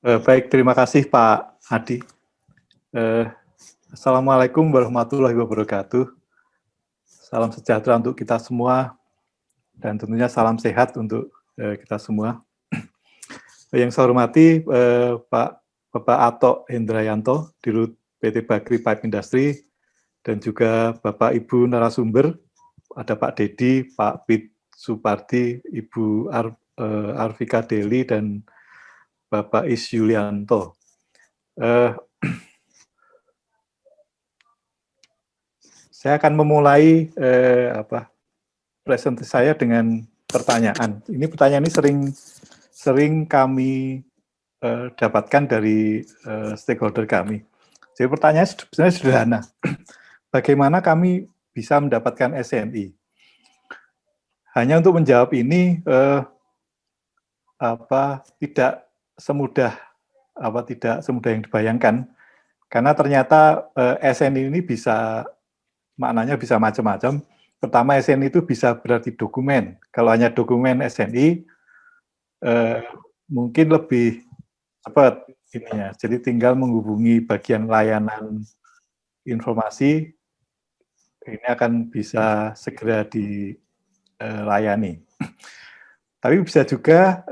Baik, terima kasih Pak Adi. Assalamualaikum warahmatullahi wabarakatuh. Salam sejahtera untuk kita semua, dan tentunya salam sehat untuk kita semua. Yang saya hormati Bapak Ato Hendrayanto, Dirut PT Bakri Pipe Industry, dan juga Bapak Ibu narasumber, ada Pak Dedi, Pak Pit Supardi, Ibu Arvika Deli, dan Bapak Is Yulianto. Saya akan memulai presentasi saya dengan pertanyaan. Ini pertanyaan ini sering kami dapatkan dari stakeholder kami. Jadi pertanyaannya sebenarnya sederhana. Bagaimana kami bisa mendapatkan SNI? Hanya untuk menjawab ini tidak semudah yang dibayangkan, karena ternyata SNI ini maknanya bisa macam-macam. Pertama, SNI itu bisa berarti dokumen. Kalau hanya dokumen SNI, mungkin lebih cepat ininya. Jadi tinggal menghubungi bagian layanan informasi, ini akan bisa segera dilayani. Tapi bisa juga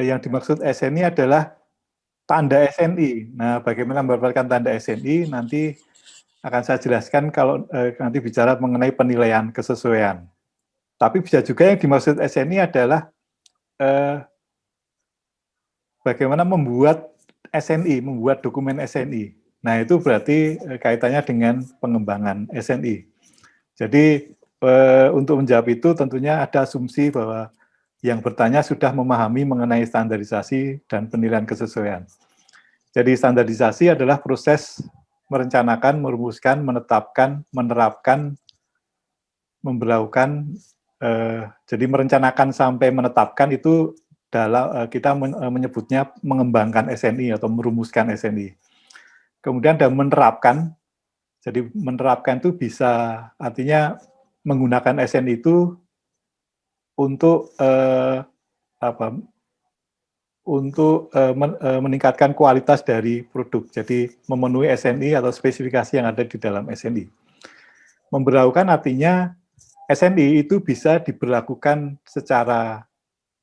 yang dimaksud SNI adalah tanda SNI. Nah, bagaimana mendapatkan tanda SNI nanti akan saya jelaskan kalau nanti bicara mengenai penilaian kesesuaian. Tapi bisa juga yang dimaksud SNI adalah bagaimana membuat SNI, membuat dokumen SNI. Nah, itu berarti kaitannya dengan pengembangan SNI. Jadi, untuk menjawab itu tentunya ada asumsi bahwa yang bertanya sudah memahami mengenai standarisasi dan penilaian kesesuaian. Jadi standarisasi adalah proses merencanakan, merumuskan, menetapkan, menerapkan, memberlakukan. Jadi merencanakan sampai menetapkan itu kita menyebutnya mengembangkan SNI atau merumuskan SNI. Kemudian dan menerapkan. Jadi menerapkan itu bisa artinya menggunakan SNI itu untuk meningkatkan kualitas dari produk. Jadi memenuhi SNI atau spesifikasi yang ada di dalam SNI. Memberlakukan artinya SNI itu bisa diberlakukan secara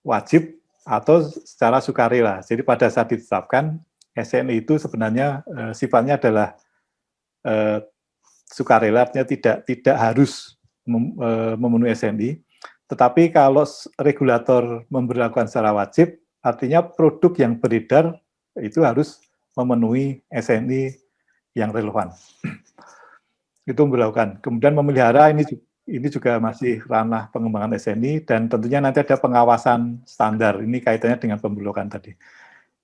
wajib atau secara sukarela. Jadi pada saat ditetapkan, SNI itu sebenarnya sifatnya adalah sukarela, artinya tidak harus memenuhi SNI. Tetapi kalau regulator memberlakukan secara wajib, artinya produk yang beredar itu harus memenuhi SNI yang relevan. Itu memberlakukan. Kemudian memelihara ini juga masih ranah pengembangan SNI, dan tentunya nanti ada pengawasan standar. Ini kaitannya dengan pemberlakuan tadi.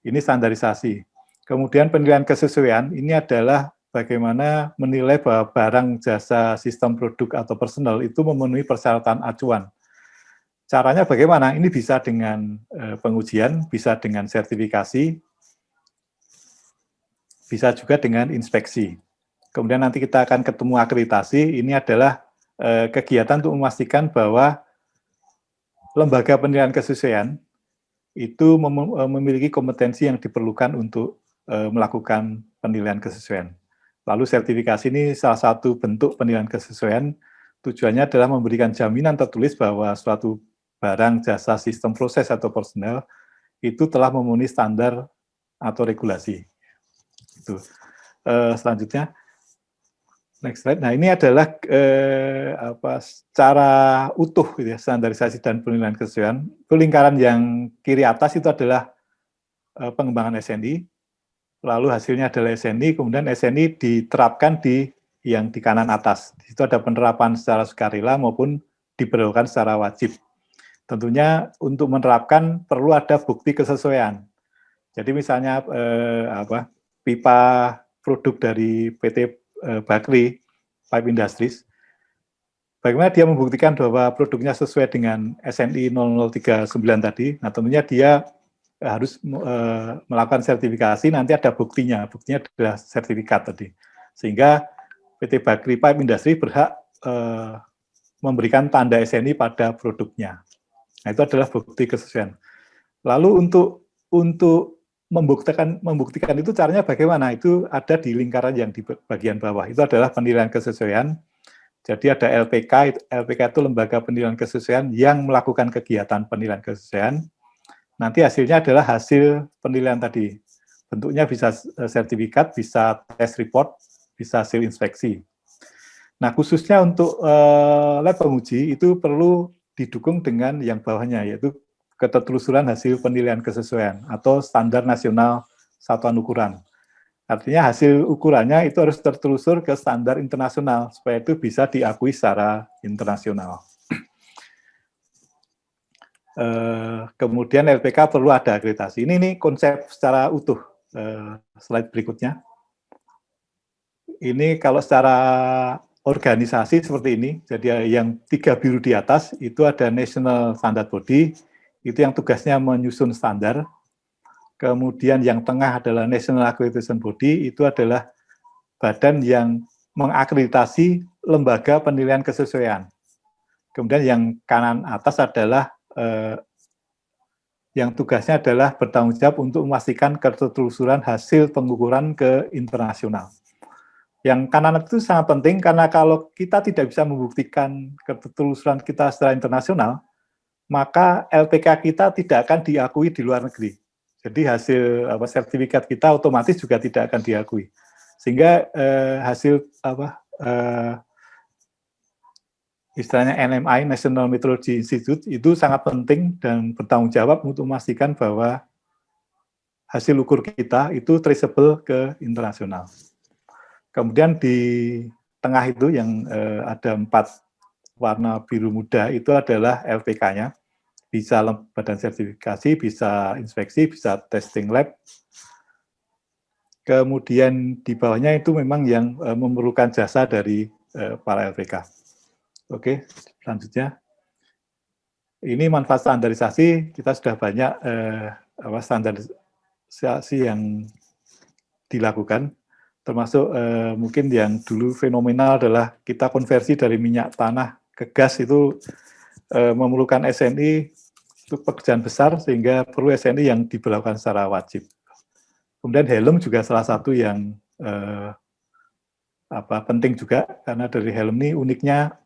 Ini standarisasi. Kemudian penilaian kesesuaian, ini adalah bagaimana menilai bahwa barang, jasa, sistem produk, atau personal itu memenuhi persyaratan acuan. Caranya bagaimana? Ini bisa dengan pengujian, bisa dengan sertifikasi, bisa juga dengan inspeksi. Kemudian nanti kita akan ketemu akreditasi, ini adalah kegiatan untuk memastikan bahwa lembaga penilaian kesesuaian itu memiliki kompetensi yang diperlukan untuk melakukan penilaian kesesuaian. Lalu sertifikasi ini salah satu bentuk penilaian kesesuaian, tujuannya adalah memberikan jaminan tertulis bahwa suatu barang, jasa, sistem, proses, atau personel itu telah memenuhi standar atau regulasi. Itu. Selanjutnya, next slide. Nah, ini adalah secara utuh gitu ya, standarisasi dan penilaian kesesuaian. Itu lingkaran yang kiri atas itu adalah pengembangan SNI. Lalu hasilnya adalah SNI, kemudian SNI diterapkan di yang di kanan atas. Di situ ada penerapan secara sukarela maupun diberlakukan secara wajib. Tentunya untuk menerapkan perlu ada bukti kesesuaian. Jadi misalnya pipa produk dari PT Bakri Pipe Industries, bagaimana dia membuktikan bahwa produknya sesuai dengan SNI 0039 tadi. Nah, tentunya dia harus melakukan sertifikasi, nanti ada buktinya adalah sertifikat tadi. Sehingga PT Bakri Pipe Industry berhak memberikan tanda SNI pada produknya. Nah, itu adalah bukti kesesuaian. Lalu untuk membuktikan itu caranya bagaimana? Itu ada di lingkaran yang di bagian bawah. Itu adalah penilaian kesesuaian. Jadi ada LPK, LPK itu lembaga penilaian kesesuaian yang melakukan kegiatan penilaian kesesuaian. Nanti hasilnya adalah hasil penilaian tadi. Bentuknya bisa sertifikat, bisa test report, bisa hasil inspeksi. Nah, khususnya untuk lab penguji itu perlu didukung dengan yang bawahnya, yaitu ketertelusuran hasil penilaian kesesuaian atau standar nasional satuan ukuran. Artinya hasil ukurannya itu harus tertelusur ke standar internasional supaya itu bisa diakui secara internasional. Kemudian LPK perlu ada akreditasi. Ini konsep secara utuh. Slide berikutnya. Ini kalau secara organisasi seperti ini, jadi yang 3 biru di atas itu ada National Standard Body, itu yang tugasnya menyusun standar. Kemudian yang tengah adalah National Accreditation Body, itu adalah badan yang mengakreditasi lembaga penilaian kesesuaian. Kemudian yang kanan atas adalah yang tugasnya adalah bertanggung jawab untuk memastikan ketertelusuran hasil pengukuran ke internasional. Yang kanan itu sangat penting karena kalau kita tidak bisa membuktikan ketertelusuran kita secara internasional, maka LPK kita tidak akan diakui di luar negeri. Jadi hasil sertifikat kita otomatis juga tidak akan diakui. Sehingga hasil istilahnya NMI, National Metrology Institute, itu sangat penting dan bertanggung jawab untuk memastikan bahwa hasil ukur kita itu traceable ke internasional. Kemudian di tengah itu yang ada 4 warna biru muda itu adalah LPK-nya, bisa badan sertifikasi, bisa inspeksi, bisa testing lab. Kemudian di bawahnya itu memang yang memerlukan jasa dari para LPK. Oke, selanjutnya. Ini manfaat standarisasi, kita sudah banyak standarisasi yang dilakukan, termasuk mungkin yang dulu fenomenal adalah kita konversi dari minyak tanah ke gas itu memerlukan SNI, itu pekerjaan besar sehingga perlu SNI yang diberlakukan secara wajib. Kemudian helm juga salah satu yang penting juga, karena dari helm ini uniknya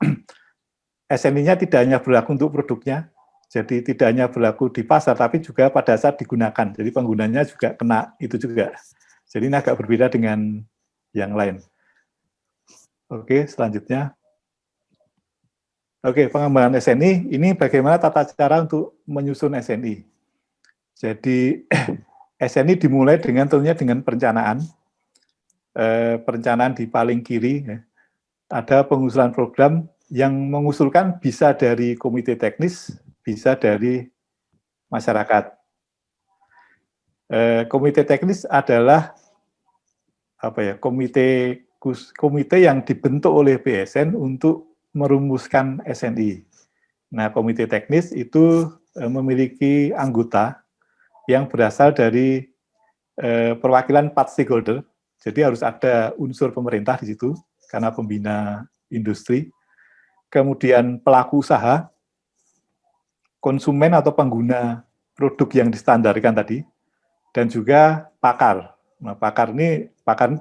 SNI-nya tidak hanya berlaku untuk produknya, jadi tidak hanya berlaku di pasar, tapi juga pada saat digunakan. Jadi penggunanya juga kena itu juga. Jadi ini agak berbeda dengan yang lain. Oke, selanjutnya. Oke, pengembangan SNI, ini bagaimana tata cara untuk menyusun SNI. Jadi SNI dimulai tentunya dengan perencanaan. Perencanaan di paling kiri, ada pengusulan program yang mengusulkan bisa dari komite teknis, bisa dari masyarakat. Komite teknis adalah komite yang dibentuk oleh BSN untuk merumuskan SNI. Nah, komite teknis itu memiliki anggota yang berasal dari perwakilan 4 stakeholder. Jadi harus ada unsur pemerintah di situ karena pembina industri. Kemudian pelaku usaha, konsumen atau pengguna produk yang distandarkan tadi, dan juga pakar. Nah, pakar ini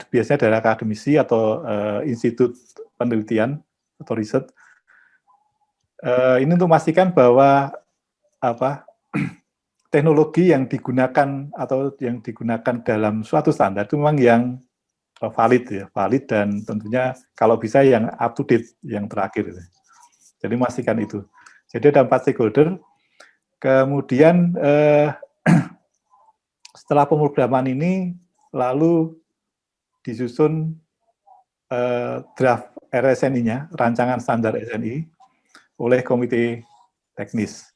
biasanya dari akademisi atau institut penelitian atau riset. Ini untuk memastikan bahwa teknologi yang digunakan atau yang digunakan dalam suatu standar itu memang yang valid dan tentunya kalau bisa yang up to date, yang terakhir. Jadi memastikan itu. Jadi ada 4 stakeholder. Kemudian setelah pemrograman ini lalu disusun draft RSNI-nya, rancangan standar SNI, oleh komite teknis.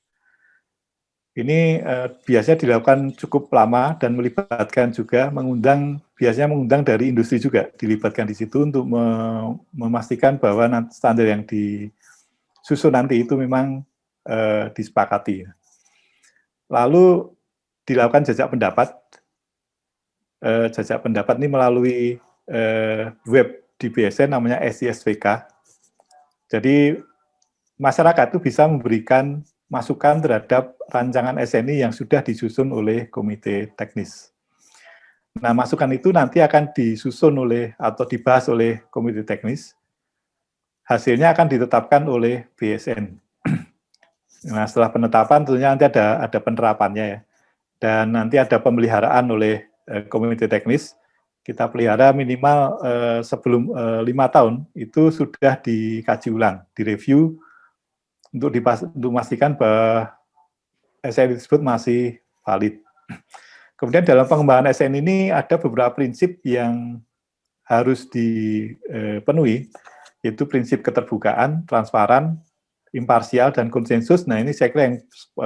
Ini biasanya dilakukan cukup lama dan melibatkan juga biasanya mengundang dari industri juga, dilibatkan di situ untuk memastikan bahwa standar yang disusun nanti itu memang disepakati. Lalu dilakukan jajak pendapat. Jajak pendapat ini melalui web di BSN namanya SISVK. Jadi masyarakat itu bisa memberikan masukan terhadap rancangan SNI yang sudah disusun oleh komite teknis. Nah, masukan itu nanti akan disusun oleh atau dibahas oleh komite teknis. Hasilnya akan ditetapkan oleh BSN. Nah, setelah penetapan tentunya nanti ada penerapannya ya. Dan nanti ada pemeliharaan oleh komite teknis. Kita pelihara minimal sebelum 5 tahun itu sudah dikaji ulang, direview untuk memastikan bahwa SN tersebut masih valid. Kemudian dalam pengembangan SN ini ada beberapa prinsip yang harus dipenuhi, yaitu prinsip keterbukaan, transparan, imparsial, dan konsensus. Nah, ini saya kira yang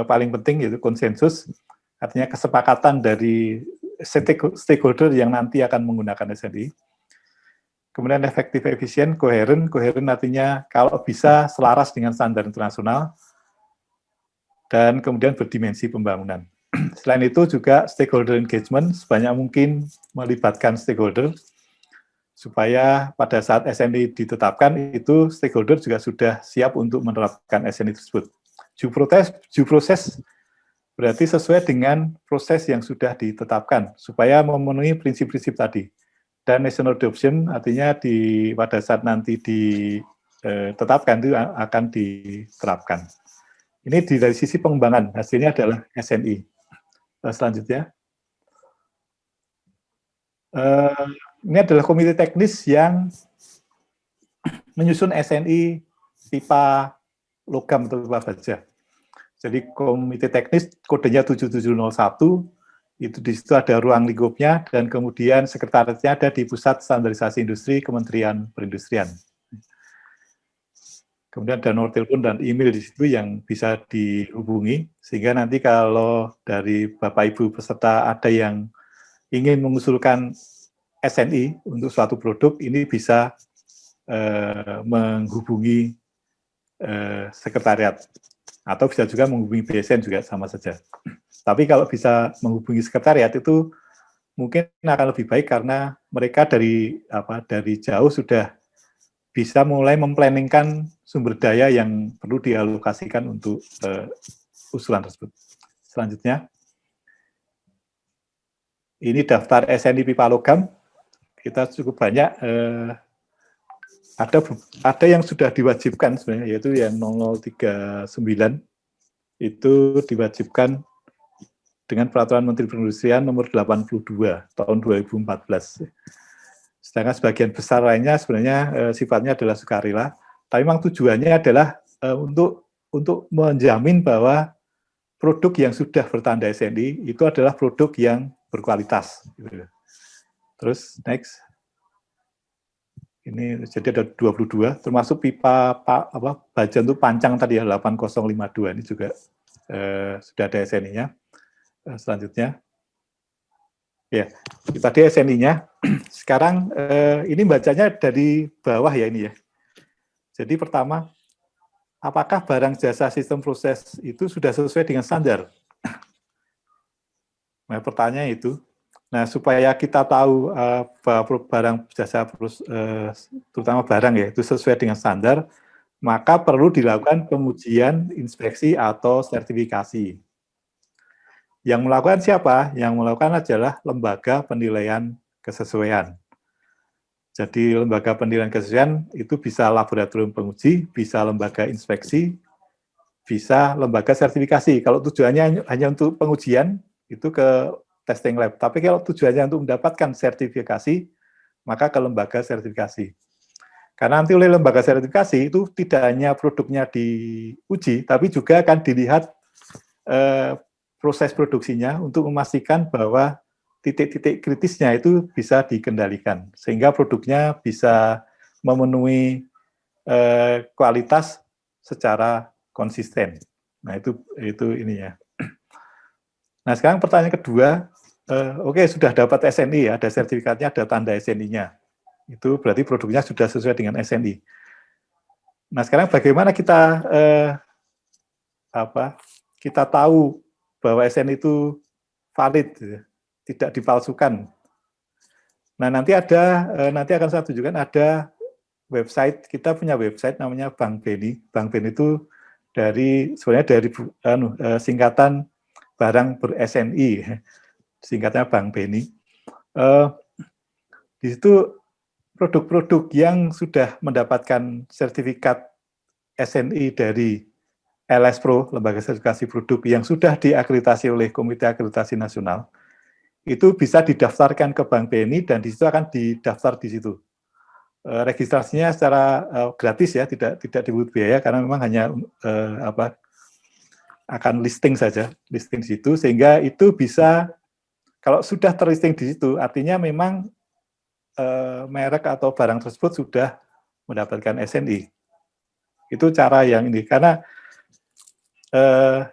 paling penting, yaitu konsensus, artinya kesepakatan dari stakeholder yang nanti akan menggunakan SNI. Kemudian efektif, efisien, koheren. Koheren artinya kalau bisa selaras dengan standar internasional, dan kemudian berdimensi pembangunan. Selain itu juga stakeholder engagement, sebanyak mungkin melibatkan stakeholder, supaya pada saat SNI ditetapkan, itu stakeholder juga sudah siap untuk menerapkan SNI tersebut. Due process berarti sesuai dengan proses yang sudah ditetapkan, supaya memenuhi prinsip-prinsip tadi. Dan national adoption artinya pada saat nanti ditetapkan itu akan diterapkan. Ini dari sisi pengembangan, hasilnya adalah SNI. Selanjutnya, ini adalah komite teknis yang menyusun SNI pipa logam atau pipa baja. Jadi komite teknis kodenya 7701, itu di situ ada ruang lingkupnya, dan kemudian sekretariatnya ada di Pusat Standarisasi Industri Kementerian Perindustrian. Kemudian ada nomor telepon dan email di situ yang bisa dihubungi, sehingga nanti kalau dari Bapak Ibu peserta ada yang ingin mengusulkan SNI untuk suatu produk, ini bisa menghubungi sekretariat, atau bisa juga menghubungi BSN juga sama saja. Tapi kalau bisa menghubungi sekretariat itu mungkin akan lebih baik karena mereka dari jauh sudah bisa mulai memplanningkan sumber daya yang perlu dialokasikan untuk usulan tersebut. Selanjutnya, ini daftar SNI pipa logam. Kita cukup banyak, ada yang sudah diwajibkan sebenarnya, yaitu yang 0039 itu diwajibkan dengan Peraturan Menteri Perindustrian nomor 82 tahun 2014. Sedangkan sebagian besar lainnya sebenarnya sifatnya adalah sukarela, tapi memang tujuannya adalah untuk menjamin bahwa produk yang sudah bertanda SNI itu adalah produk yang berkualitas. Terus next, ini jadi ada 22, termasuk pipa baja untuk pancang tadi ya 8052 ini juga sudah ada SNI-nya. Selanjutnya. Ya, tadi SNI-nya. Sekarang ini bacanya dari bawah ya ini ya. Jadi pertama, apakah barang jasa sistem proses itu sudah sesuai dengan standar? Nah, pertanyaan itu. Nah, supaya kita tahu bahwa barang jasa terutama barang ya itu sesuai dengan standar, maka perlu dilakukan pengujian, inspeksi atau sertifikasi. Yang melakukan siapa? Yang melakukan adalah lembaga penilaian kesesuaian. Jadi lembaga penilaian kesesuaian itu bisa laboratorium penguji, bisa lembaga inspeksi, bisa lembaga sertifikasi. Kalau tujuannya hanya untuk pengujian, itu ke testing lab. Tapi kalau tujuannya untuk mendapatkan sertifikasi, maka ke lembaga sertifikasi. Karena nanti oleh lembaga sertifikasi itu tidak hanya produknya diuji, tapi juga akan dilihat proses produksinya untuk memastikan bahwa titik-titik kritisnya itu bisa dikendalikan sehingga produknya bisa memenuhi kualitas secara konsisten. Nah itu ininya. Nah sekarang pertanyaan kedua, oke, sudah dapat SNI ya, ada sertifikatnya, ada tanda SNI-nya. Itu berarti produknya sudah sesuai dengan SNI. Nah sekarang bagaimana kita kita tahu bahwa SN itu valid, tidak dipalsukan. Nah, nanti akan saya tunjukkan ada website, kita punya website namanya Bank BNI. Bank BNI itu sebenarnya dari singkatan barang ber-SNI, singkatnya Bank BNI. Di situ produk-produk yang sudah mendapatkan sertifikat SNI dari LS Pro, Lembaga Sertifikasi Produk, yang sudah diakreditasi oleh Komite Akreditasi Nasional, itu bisa didaftarkan ke Bank BNI dan di situ akan didaftar di situ. Registrasinya secara gratis ya, tidak dipungut biaya karena memang hanya akan listing saja, listing di situ, sehingga itu bisa, kalau sudah terlisting di situ, artinya memang merek atau barang tersebut sudah mendapatkan SNI. Itu cara yang ini, karena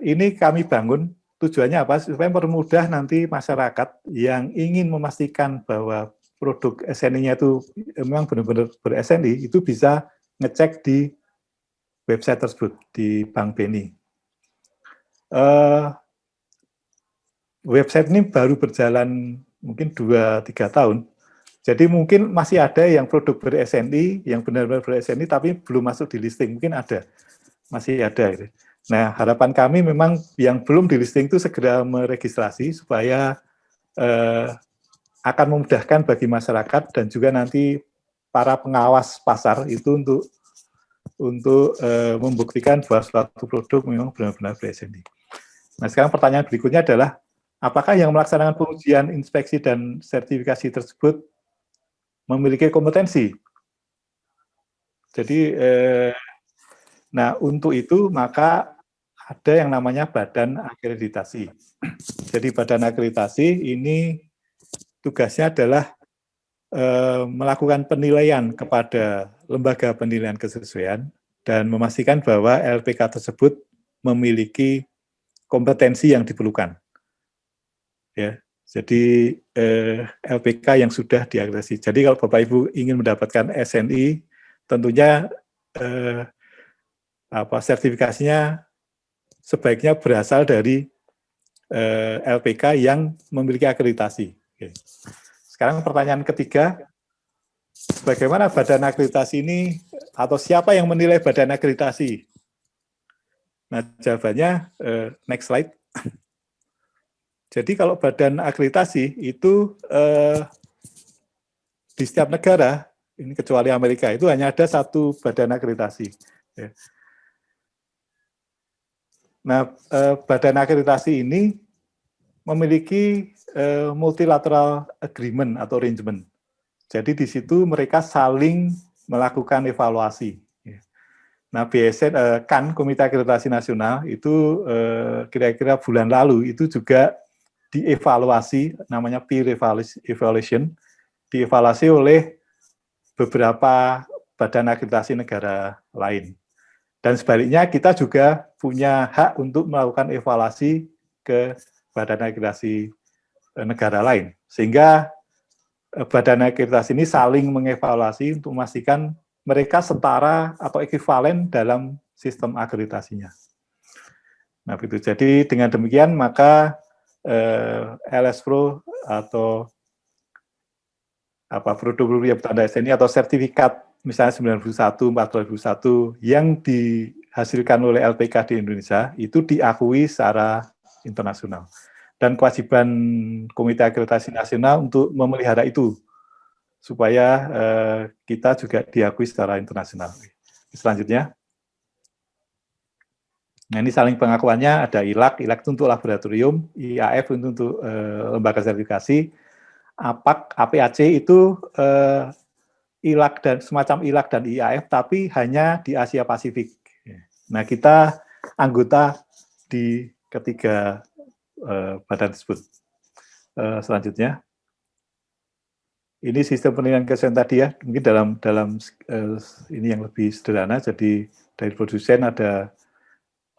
ini kami bangun, tujuannya apa? Supaya mempermudah nanti masyarakat yang ingin memastikan bahwa produk SNI-nya itu memang benar-benar ber-SNI, itu bisa ngecek di website tersebut, di Bank BNI. Website ini baru berjalan mungkin 2-3 tahun, jadi mungkin masih ada yang produk ber-SNI, yang benar-benar ber-SNI, tapi belum masuk di listing, mungkin ada, masih ada. Gitu. Nah, harapan kami memang yang belum di listing itu segera meregistrasi, supaya akan memudahkan bagi masyarakat dan juga nanti para pengawas pasar itu untuk membuktikan bahwa suatu produk memang benar-benar ber-SNI. Nah, sekarang pertanyaan berikutnya adalah, apakah yang melaksanakan pengujian, inspeksi, dan sertifikasi tersebut memiliki kompetensi? Jadi, nah untuk itu maka ada yang namanya badan akreditasi. Jadi badan akreditasi ini tugasnya adalah melakukan penilaian kepada lembaga penilaian kesesuaian dan memastikan bahwa LPK tersebut memiliki kompetensi yang diperlukan. Ya, jadi LPK yang sudah diakreditasi. Jadi kalau Bapak Ibu ingin mendapatkan SNI, tentunya sertifikasinya sebaiknya berasal dari LPK yang memiliki akreditasi. Oke. Sekarang pertanyaan ketiga, bagaimana badan akreditasi ini, atau siapa yang menilai badan akreditasi? Nah, jawabannya next slide. Jadi kalau badan akreditasi itu di setiap negara, ini kecuali Amerika, itu hanya ada satu badan akreditasi. Nah, badan akreditasi ini memiliki multilateral agreement atau arrangement. Jadi di situ mereka saling melakukan evaluasi. Nah, BSN, kan Komite Akreditasi Nasional itu kira-kira bulan lalu itu juga dievaluasi, namanya peer evaluation, dievaluasi oleh beberapa badan akreditasi negara lain. Dan sebaliknya kita juga punya hak untuk melakukan evaluasi ke badan akreditasi negara lain. Sehingga badan akreditasi ini saling mengevaluasi untuk memastikan mereka setara atau ekivalen dalam sistem akreditasinya. Nah, begitu. Jadi dengan demikian maka LS Pro atau produk-produk yang bertanda SNI atau sertifikat misalnya 91, 14.001 yang dihasilkan oleh LPK di Indonesia itu diakui secara internasional. Dan kewajiban Komite Akreditasi Nasional untuk memelihara itu supaya kita juga diakui secara internasional. Selanjutnya, nah ini saling pengakuannya, ada ILAK itu untuk laboratorium, IAF untuk lembaga sertifikasi, APAC itu ILAK dan semacam ILAK dan IAF, tapi hanya di Asia Pasifik. Nah, kita anggota di ketiga badan tersebut. Selanjutnya, ini sistem penilaian kesehatan tadi ya, mungkin dalam ini yang lebih sederhana. Jadi dari produsen ada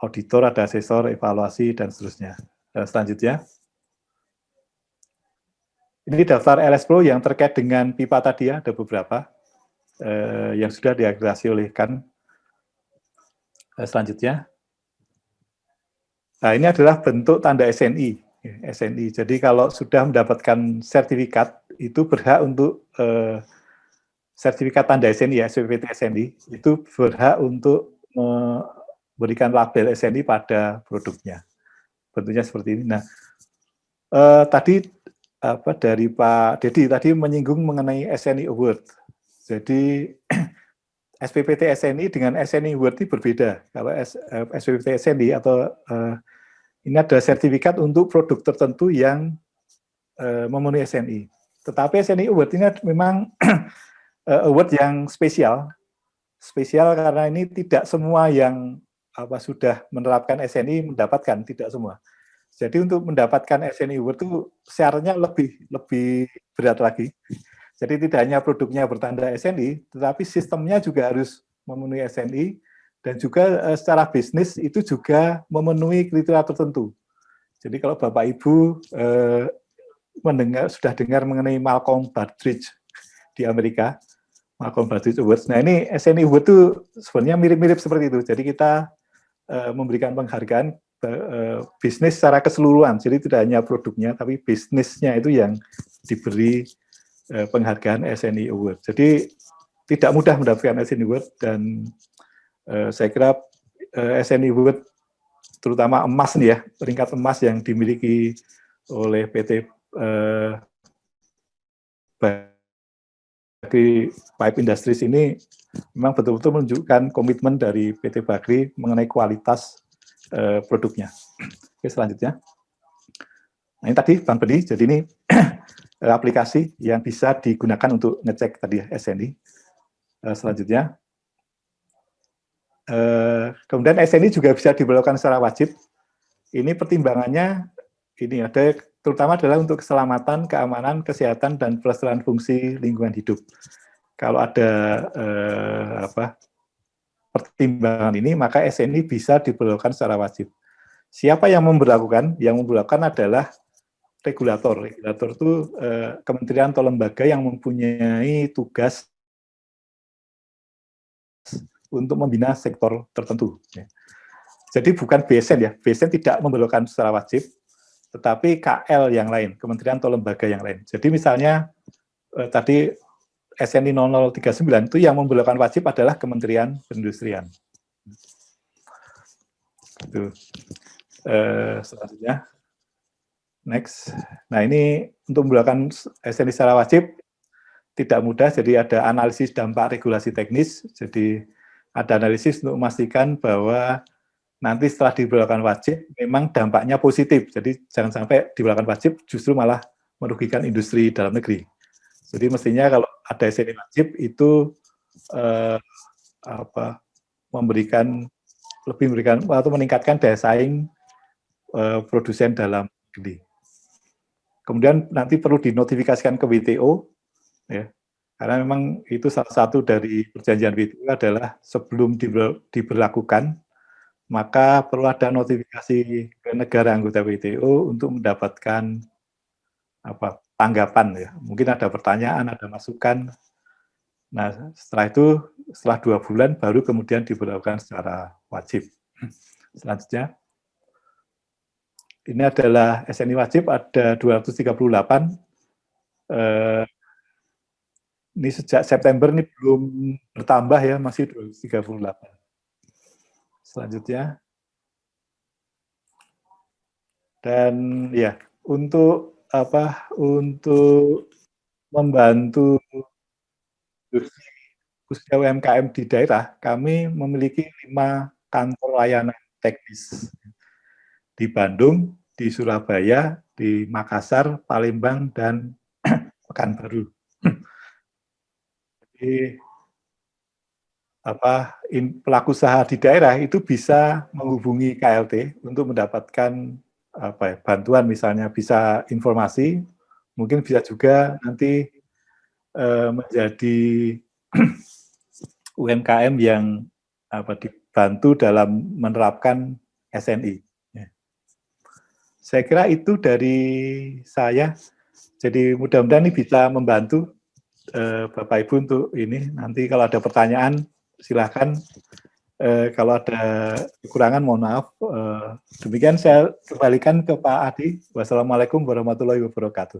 auditor, ada asesor, evaluasi dan seterusnya. Selanjutnya, ini daftar LS Pro yang terkait dengan pipa tadi ya, ada beberapa yang sudah diakreditasi oleh kan. Selanjutnya, nah ini adalah bentuk tanda SNI. SNI. Jadi kalau sudah mendapatkan sertifikat itu berhak untuk sertifikat tanda SNI ya, SPPT SNI, itu berhak untuk memberikan label SNI pada produknya. Bentuknya seperti ini. Nah, tadi dari Pak Dedi tadi menyinggung mengenai SNI Award. Jadi SPPT SNI dengan SNI Award ini berbeda. Kalau SPPT SNI atau ini ada sertifikat untuk produk tertentu yang memenuhi SNI. Tetapi SNI Award ini memang award yang spesial karena ini tidak semua yang sudah menerapkan SNI mendapatkan, tidak semua. Jadi untuk mendapatkan SNI Award itu syaratnya lebih berat lagi. Jadi tidak hanya produknya bertanda SNI, tetapi sistemnya juga harus memenuhi SNI dan juga secara bisnis itu juga memenuhi kriteria tertentu. Jadi kalau Bapak Ibu sudah dengar mengenai Malcolm Baldrige di Amerika, Malcolm Baldrige Awards. Nah ini SNI Award itu sebenarnya mirip-mirip seperti itu. Jadi kita memberikan penghargaan bisnis secara keseluruhan. Jadi tidak hanya produknya, tapi bisnisnya itu yang diberi penghargaan SNI Award. Jadi tidak mudah mendapatkan SNI Award dan saya kira SNI Award terutama emas nih ya, peringkat emas yang dimiliki oleh PT Bagri Pipe Industries ini memang betul-betul menunjukkan komitmen dari PT Bagri mengenai kualitas produknya. Oke, selanjutnya. Nah, ini tadi Bang Bedi, jadi ini aplikasi yang bisa digunakan untuk ngecek tadi ya, SNI. Selanjutnya. Kemudian SNI juga bisa diberlakukan secara wajib. Ini pertimbangannya ini ada terutama adalah untuk keselamatan, keamanan, kesehatan, dan pelestarian fungsi lingkungan hidup. Kalau ada pertimbangan ini, maka SNI bisa diberlakukan secara wajib. Siapa yang memberlakukan? Yang memberlakukan adalah regulator. Regulator itu kementerian atau lembaga yang mempunyai tugas untuk membina sektor tertentu. Jadi bukan BSN ya, BSN tidak memberlakukan secara wajib, tetapi KL yang lain, kementerian atau lembaga yang lain. Jadi misalnya tadi SNI 0039 itu yang memberlakukan wajib adalah Kementerian Perindustrian. Itu. Selanjutnya, next. Nah ini untuk memberlakukan SNI secara wajib tidak mudah, jadi ada analisis dampak regulasi teknis, jadi ada analisis untuk memastikan bahwa nanti setelah diberlakukan wajib, memang dampaknya positif. Jadi jangan sampai diberlakukan wajib justru malah merugikan industri dalam negeri. Jadi mestinya kalau ada SNI wajib itu memberikan atau meningkatkan daya saing produsen dalam negeri. Kemudian nanti perlu dinotifikasikan ke WTO, ya. Karena memang itu salah satu dari perjanjian WTO adalah sebelum diberlakukan, maka perlu ada notifikasi ke negara anggota WTO untuk mendapatkan tanggapan ya. Mungkin ada pertanyaan, ada masukan. Nah, setelah itu, setelah 2 bulan baru kemudian diberlakukan secara wajib. Selanjutnya, ini adalah SNI wajib, ada 238. Ini sejak September ini belum bertambah ya, masih 238. Selanjutnya. Dan ya, untuk untuk membantu khususnya UMKM di daerah, kami memiliki 5 kantor layanan teknis di Bandung, di Surabaya, di Makassar, Palembang, dan Pekanbaru. Jadi pelaku usaha di daerah itu bisa menghubungi KLT untuk mendapatkan bantuan, misalnya bisa informasi, mungkin bisa juga nanti menjadi UMKM yang dibantu dalam menerapkan SNI. Saya kira itu dari saya. Jadi mudah-mudahan ini bisa membantu Bapak Ibu untuk ini. Nanti kalau ada pertanyaan silakan. Kalau ada kekurangan mohon maaf. Demikian saya kembalikan ke Pak Adi. Wassalamualaikum warahmatullahi wabarakatuh.